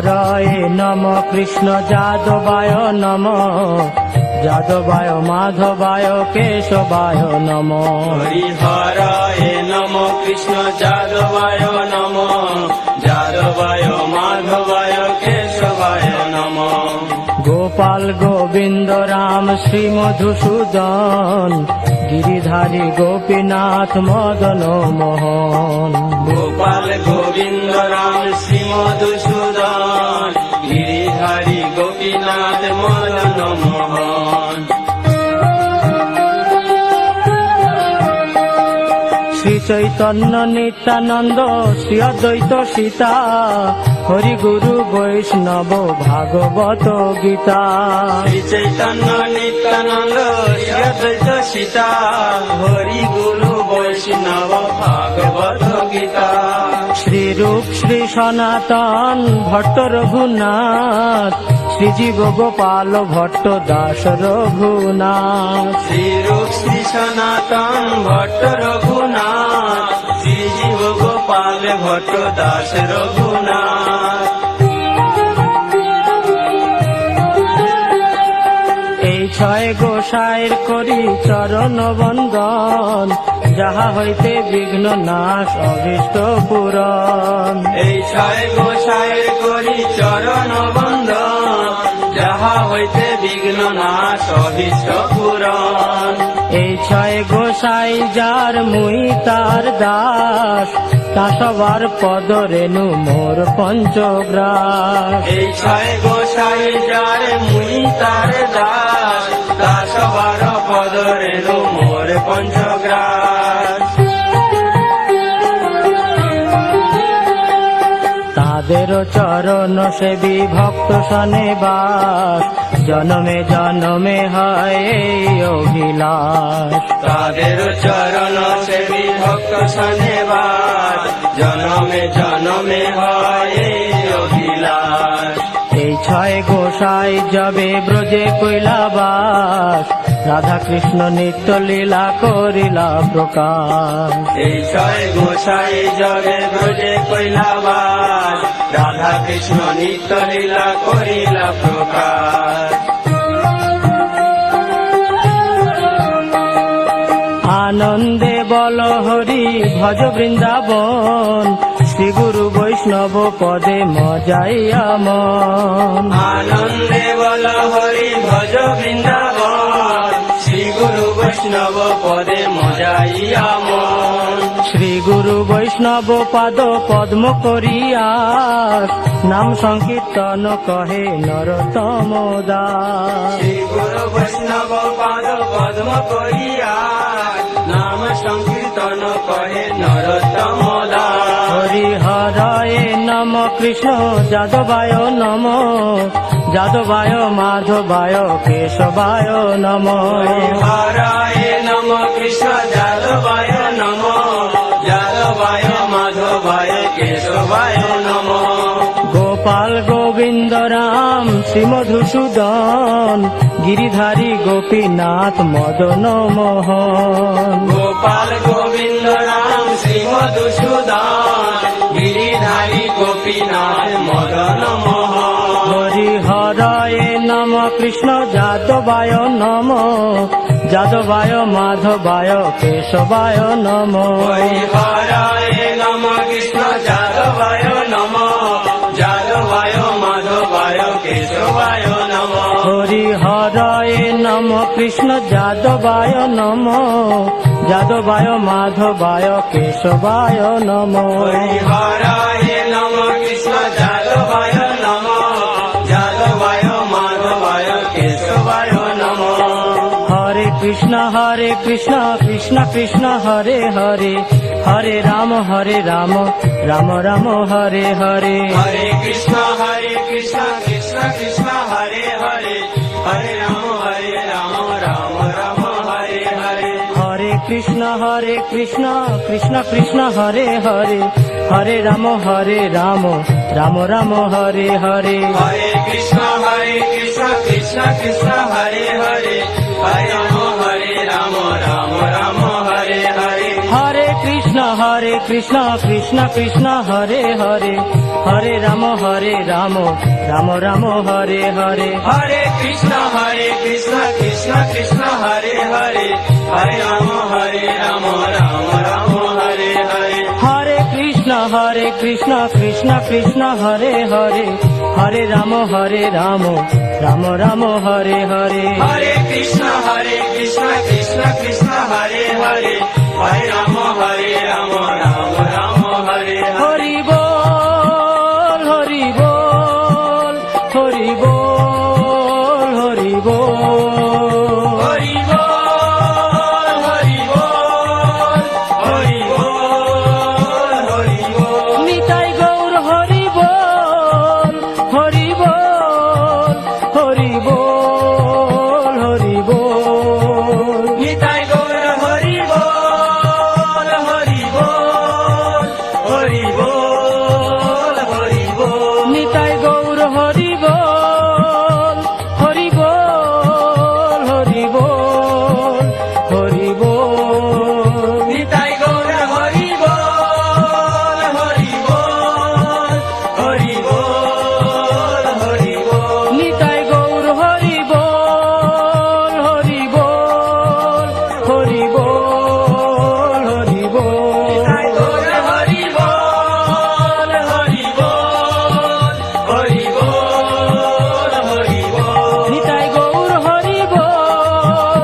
হরয়ে নম কৃষ্ণ যাদবায় নম, যাদবায় মাধবায় কেশবায় নম। হরিহরায় নম কৃষ্ণ যাদবায় নম, যাদবায় মাধবায় কেশবায় নম। গোপাল গোবিন্দ রাম শ্রী মধুসূদন, গিরিধারী গোপীনাথ মদন মোহন। গোপাল গোবিন্দ রাম শ্রী মধুসূদন, গিরিধারী গোপীনাথ মদন মোহন। শ্রী চৈতন্য নিত্যানন্দ শ্রী অদ্বৈত সীতা, হরি গুরু বৈষ্ণব ভাগবত গীতা। শ্রী চৈতন্য নিত্যানন্দ শ্রী অদ্বৈত সীতা, হরি গুরু বৈষ্ণব ভাগবত গীতা। শ্রী রূপ শ্রী সনাতন ভট্ট রঘুনাথ, শ্রীজীব গোপাল ভট্ট দাস রঘুনাথ। শ্রী রূপ শ্রী সনাতন ভট্ট রঘুনাথ, শ্রী জীব গোপাল ভট্ট দাস রঘুনাথ। এই ছয় গোসাইর করি চরণ বন্দন, যাহা হইতে বিঘ্ন নাশ অভীষ্ট পূরণ। এই ছয় গোসাইয়ের করি চরণ বন্দন, যাহা হইতে বিঘ্ন নাশ অভীষ্ট পূরণ। এই ছয় গোসাই যার মুই তার দাস, তা সবার পদ রেণু মোর পঞ্চগ্রাস। এই ছয় গোসাই যার মুই তার দাস, তা সবার পদ রেণু মোর পঞ্চগ্রাস। তাদের চরণ সেবী ভক্ত সনে বাস, জনমে জনমে হয় এই অভিলাষ। তাদের চরণ সেবী ভক্ত শনিবার, জনমে জনমে হয় এই অভিলাষ। এই ছয় গোসাই যাবে ব্রজে কৈলাবাস, রাধা কৃষ্ণ নিত্য লীলা করিলা প্রকাশ। এই ছয় গোসাই জগে ব্রজে কৈলাবাস, রাধা কৃষ্ণ নিত্য লীলা করিলা প্রকাশ। আনন্দে বল হরি ভজ বৃন্দাবন, শ্রী গুরু বৈষ্ণব পদে মজাইয়া মন। আনন্দে বল হরি ভজ বৃন্দাবন, শ্রী গুরু বৈষ্ণব পদে মজাইয়া মন। শ্রী গুরু বৈষ্ণব পাদ পদ্ম করিয়াস, নাম সংকীর্তন কহে নরোত্তম দাস। শ্রী গুরু বৈষ্ণব পাদ পদ্ম করিয়া, নাম সংকীর্তন কহে নরোত্তম দাস। হরি হরয়ে নম কৃষ্ণ যাদবায় নম, যাদবায় মাধবায় কেশবায় নম। হরায় নম কৃষ্ণ যাদবায় নম, যাদবায় মাধবায় কেশবায় নম। গোপাল গোবিন্দ রাম শ্রী মধুসূদন, গিরিধারী গোপীনাথ মদন মোহন। গোপাল গোবিন্দ রাম শ্রী মধুসূদন, গিরিধারী গোপীনাথ মদন মোহন। হরি হরয়ে নম কৃষ্ণ যাদবায় নম, যাদবায় মাধবায় কেশবায় নম। হরায় নম কৃষ্ণ যাদবায় নম, যাদবায় মাধবায় কেশবায় নম। হরি হরয়ে নম কৃষ্ণ যাদবায় নম, যাদবায় মাধবায় কেশবায় নম। হরায় নম কৃষ্ণ যাদবায় নম, যাদবায় মাধবায় কেশবায় নম। হরে কৃষ্ণ কৃষ্ণ কৃষ্ণ হরে হরে, হরে রাম রাম রাম হরে হরে। হরে কৃষ্ণ কৃষ্ণ কৃষ্ণ হরে হরে, হরে রাম রাম রাম হরে হরে। হরে কৃষ্ণ কৃষ্ণ কৃষ্ণ হরে হরে, হরে রাম রাম রাম হরে হরে। হরে কৃষ্ণ কৃষ্ণ কৃষ্ণ হরে হরে, হরে রাম রাম রাম হরে হরে। হরে কৃষ্ণ হরে কৃষ্ণ কৃষ্ণ কৃষ্ণ হরে হরে হরে রাম রাম রাম হরে হরে হরে কৃষ্ণ কৃষ্ণ কৃষ্ণ হরে হরে হরে রাম রাম রাম হরে হরে হরে কৃষ্ণ কৃষ্ণ কৃষ্ণ হরে হরে হরে রাম রাম রাম হরে হরে হরে কৃষ্ণ কৃষ্ণ কৃষ্ণ হরে হরে হরে রাম রাম রাম হরে হরে হরি বল হরি বল হরি বল হরি বল হরি বল হরি বল হরি বল হরি বল নিতাই গৌর হরি বল হরি বল হরি বল হরি বল নিতাই গৌর হরি বল হরি বল হরি বল হরি বল নিতাই গৌর হরি বল হরি বল হরি বল হরি বল নিতাই গৌর হরি বল হরি বল হরি বল হরি বল নিতাই গৌর হরি বল হরি বল হরি বল হরি বল নিতাই গৌর হরি বল হরি বল হরি বল হরি বল নিতাই গৌর হরি বল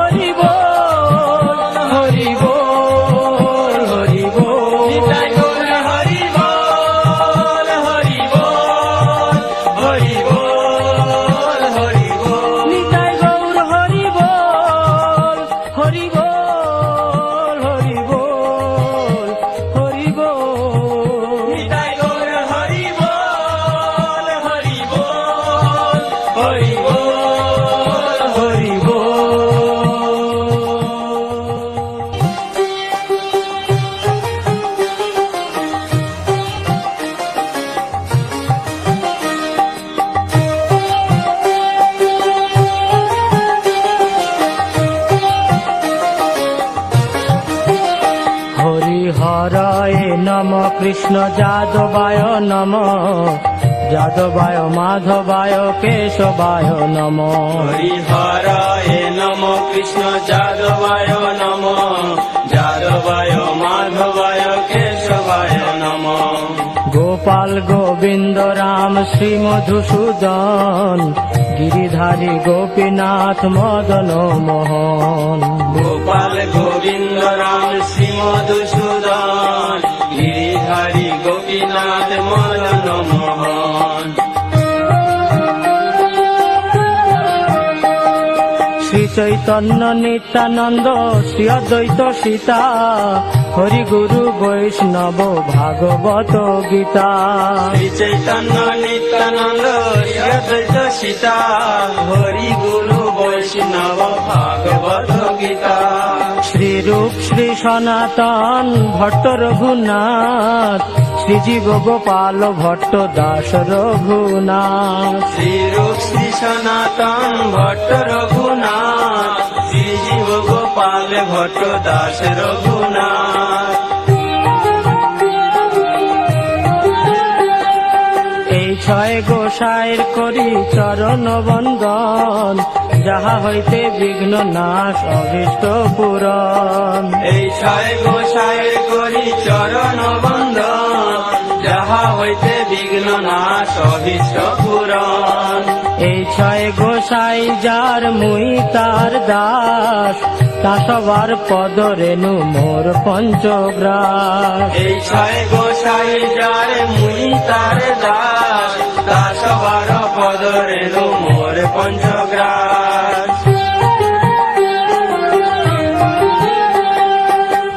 হরি বল হরি বল হরি বল নিতাই গৌর হরি বল হরি বল হরি বল হরি বল নিতাই গৌর হরি বল হরি বল হরি বল হরি বল নিতাই গৌর হরি বল হরি বল হরি বল হরি বল হরি হরায় নম কৃষ্ণ যাদবায় নম যাদবায় মাধবায় কেশবায় নম হরি হরায় নম কৃষ্ণ যাদবায় নম যাদবায় মাধবায় কেশবায় নম গোপাল গোবিন্দ রাম শ্রী মধুসূদন গিরিধারী গোপীনাথ মদন মোহন গোপাল গোবিন্দ রাম শ্রী মধুসূদন গিরিধারী গোপীনাথ মদন মোহন শ্রী চৈতন্য নিত্যানন্দ শ্রী অদ্বৈত সীতা হরি গুরু বৈষ্ণব ভাগবত গীতা শ্রী চৈতন্য নিত্যানন্দ শ্রী অদ্বৈত সীতা হরি গুরু বৈষ্ণব ভাগবত গীতা শ্রী রূপ শ্রী সনাতন ভট্ট রঘুনাথ শ্রীজীব গোপাল ভট্ট দাস রঘুনাথ শ্রীরূপ শ্রী সনাতন ভট্ট রঘুনাথ শ্রী জীব গোপাল ভট্ট দাস রঘুনাথ এই ছয় গোসাইর করি চরণ বন্দন যাহা হইতে বিঘ্ন নাশ অভীষ্ট পূরণ এই ছয় গোসাইয়ের করি চরণ বন্দন যাহা হইতে বিঘ্ন নাশ অভীষ্ট পূরণ এই ছয় গোসাই যার মুই তার দাস তা সবার পদ রেণু মোর পঞ্চগ্রাস এই ছয় গোসাই যার মুই তার দাস তা সবার পদ রেণু মোর পঞ্চগ্রাস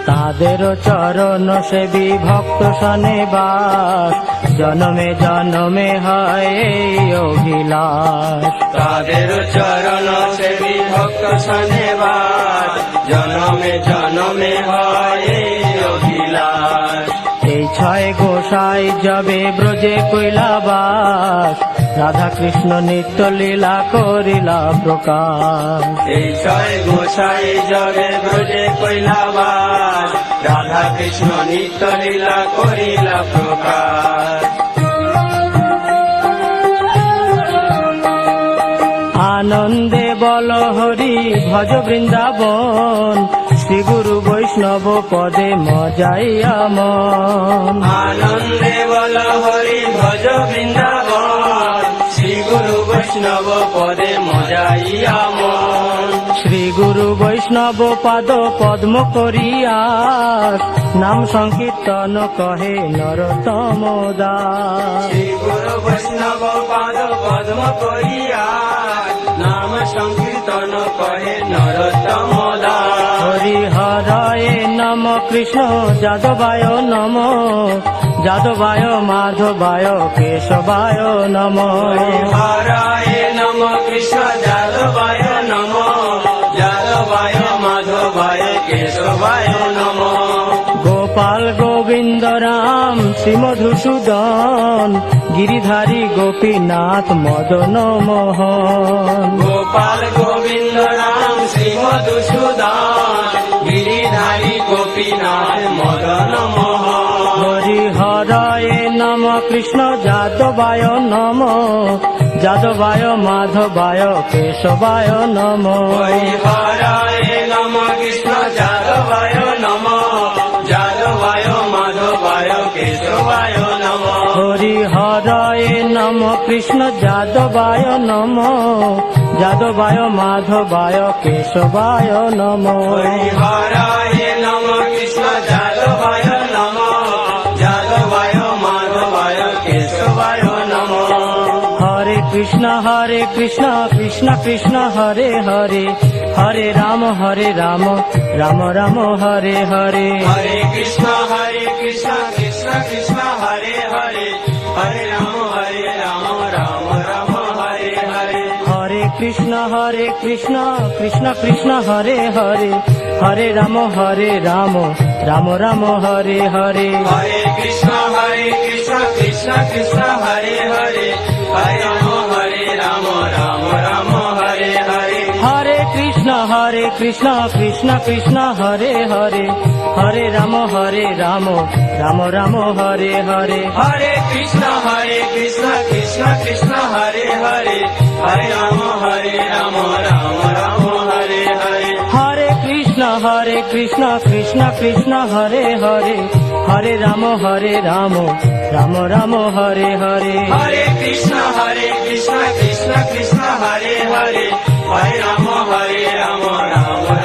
তাদের চরণ সেবী ভক্ত সনে বাস জনমে জনমে হয় এই অভিলাষ তাদের চরণ সেবী ভক্ত শনিবার জনমে জনমে হয় এই অভিলাষ এই ছয় গোসাই যাবে ব্রজে কৈলাবাস রাধা কৃষ্ণ নিত্য লীলা করিলা প্রকাশ এই ছয় গোসাই জগে ব্রজে কৈলাবাস রাধা কৃষ্ণ নিত্য লীলা করিলা প্রকাশ। আনন্দে বল হরি ভজ বৃন্দাবন, শ্রী গুরু বৈষ্ণব পদে মজাইয়া মন। আনন্দে বল হরি ভজ বৃন্দাবন, শ্রী গুরু বৈষ্ণব পদে মজাইয়া মন। শ্রী গুরু বৈষ্ণব পাদ পদ্ম করিয়াস, নাম সংকীর্তন কহে নরোত্তম দাস। শ্রী গুরু বৈষ্ণব পাদ পদ্ম করিয়া, নাম সংকীর্তন কহে নরোত্তম দাস। হরি হরায় নম কৃষ্ণ যাদবায় নম, যাদবায় মাধবায় কেশবায় নম। হরায় নম কৃষ্ণ যাদবায় নম, যাদবায় মাধবায় কেশবায় নম। গোপাল গোবিন্দ রাম শ্রী মধুসূদন, গিরিধারী গোপীনাথ মদন মোহন। গোপাল গোবিন্দ রাম শ্রী মধুসূদন, গিরিধারী গোপীনাথ মদন মোহন। হরি হরায় নম কৃষ্ণ যাদবায় নম, যাদবায় মাধবায় কেশবায় নম। হরি হরায় নম কৃষ্ণ যাদবায় নম, যাদবায় মাধবায় কেশবায় নম। হরি হরায় নম কৃষ্ণ যাদবায় নম, যাদবায় মাধবায় কেশবায় নম। হরি হরায় নম কৃষ্ণ যাদবায় নম, যাদবায় মাধবায় কেশবায় নম। হরে কৃষ্ণ কৃষ্ণ কৃষ্ণ হরে হরে, হরে রাম রাম রাম হরে হরে। হরে কৃষ্ণ কৃষ্ণ কৃষ্ণ হরে হরে, হরে রাম রাম রাম হরে হরে। হরে কৃষ্ণ কৃষ্ণ কৃষ্ণ হরে হরে, হরে রাম রাম রাম হরে হরে। হরে কৃষ্ণ কৃষ্ণ কৃষ্ণ হরে হরে, হরে রাম রাম রাম হরে হরে। হরে কৃষ্ণ কৃষ্ণ কৃষ্ণ হরে হরে, হরে রাম রাম রাম হরে হরে। হরে কৃষ্ণ কৃষ্ণ কৃষ্ণ হরে হরে, হরে রাম রাম রাম হরে হরে। হরে কৃষ্ণ কৃষ্ণ কৃষ্ণ হরে হরে, হরে রাম রাম রাম হরে হরে। হরে কৃষ্ণ কৃষ্ণ কৃষ্ণ হরে হরে, হরে রাম রাম রাম